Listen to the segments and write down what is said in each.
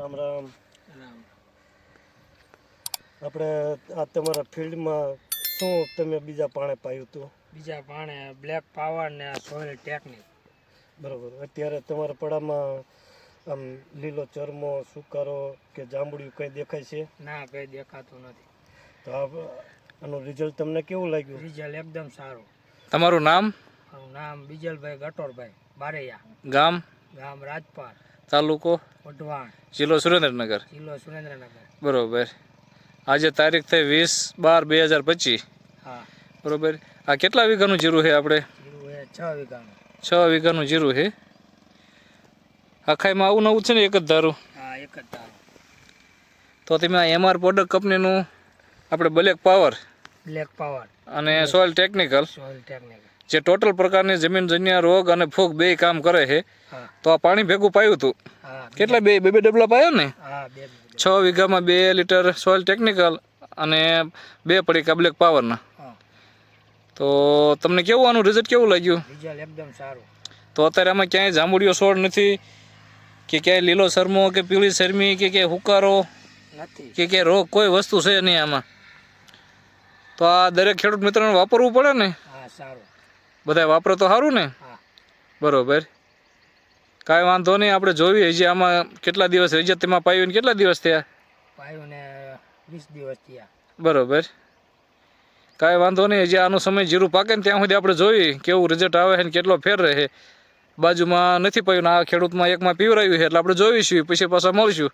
રામ રામ. આપણે આ તમારા ફિલ્ડમાં શું તમે બીજા પાણે પાયું હતું? બીજા પાણે બ્લેક પાવર ને સોઇલ ટેકનિક. બરાબર. અત્યારે તમારા પડામાં આમ લીલો ચરમો, સુકારો કે જાંબુડિયું કંઈ દેખાય છે? ના, કંઈ દેખાતું નથી. તો આનું રિઝલ્ટ તમને કેવું લાગ્યું? રિઝલ્ટ એકદમ સારું. તમારું નામ? મારું નામ બીજલભાઈ ગટોરભાઈ બારૈયા, ગામ? ગામ રાજપાર, તાલુકો? વઢવાણ, જિલ્લો સુરેન્દ્રનગર. જિલ્લો સુરેન્દ્રનગર. બરોબર. આજે તારીખ થઈ 20/12/2025. હા. બરોબર. આ કેટલા વીઘાનું જીરું છે આપણે? જીરું એ 6 વીઘાનું. 6 વીઘાનું જીરું છે. આખાઈમાં આવું નવું છે ને એક જ ધારું? હા, એક જ ધારું. તો તમે આ MR પ્રોડક્ટ કંપનીનું આપણે બ્લેક પાવર બ્લેક પાવર અને સોઇલ ટેકનિકલ સોઇલ ટેકનિક. જે ટોટલ પ્રકારની જમીનજન્ય રોગ અને ફૂગ બે કામ કરે છે, હા. તો આ પાણી ભેગું પાયું હતું. હા. કેટલા બે ડબલા પાયો ને? હા, 6 વીઘામાં 2 લીટર સોઇલ ટેકનિકલ અને 2 પડીકા બ્લેક પાવરના. હા. તો તમને કેવું આનું રિઝલ્ટ કેવું લાગ્યું? રિઝલ્ટ એકદમ સારું. તો અત્યારે આમાં ક્યાંય જાંબુડિયો છોડ નથી કે ક્યાંય લીલો શરમો કે પીળી શરમી કે ક્યાંય હુકારો નથી કે ક્યાંય રોગ કોઈ વસ્તુ છે નહીં આમાં. તો આ દરેક ખેડૂત મિત્રોને વાપરવું પડે ને? હા, સારું. બધા વાપરો તો સારું ને? હા. બરોબર. કાંઈ વાંધો નહીં, આપણે જોઈએ હજી આમાં કેટલા દિવસ રિઝલ્ટ તેમાં પાયું ને કેટલા દિવસ થયા? પાયું ને 20 દિવસ થયા. બરોબર. કાંઈ વાંધો નહીં, હજી આનો સમય જીરું પાકે ને ત્યાં સુધી આપણે જોઈએ કેવું રિઝલ્ટ આવે છે ને કેટલો ફેર રહે. બાજુમાં નથી પાયું ને આ ખેડૂતમાં એકમાં પીવરાયું છે એટલે આપણે જોઈશું, પછી પાછા મળીશું.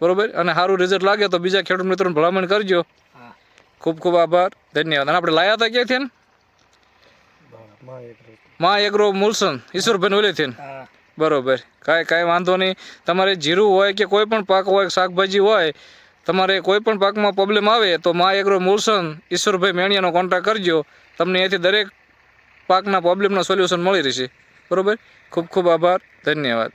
બરોબર. અને સારું રિઝલ્ટ લાગે તો બીજા ખેડૂત મિત્રોને ભલામણ કરજો. હા. ખૂબ ખૂબ આભાર, ધન્યવાદ. અને આપણે લાયા હતા ક્યાંથી ને? માં એગ્રો મૂલસન ઈશ્વરભાઈ ઓલેથી. હા. બરોબર. કાંઈ વાંધો નહીં. તમારે જીરું હોય કે કોઈ પણ પાક હોય, શાકભાજી હોય, તમારે કોઈ પણ પાકમાં પ્રોબ્લેમ આવે તો માં એગ્રો મૂલસન ઈશ્વરભાઈ મેણિયાનો કોન્ટેક્ટ કરજો. તમને અહીંથી દરેક પાકના પ્રોબ્લેમના સોલ્યુશન મળી રહેશે. બરોબર. ખૂબ ખૂબ આભાર, ધન્યવાદ.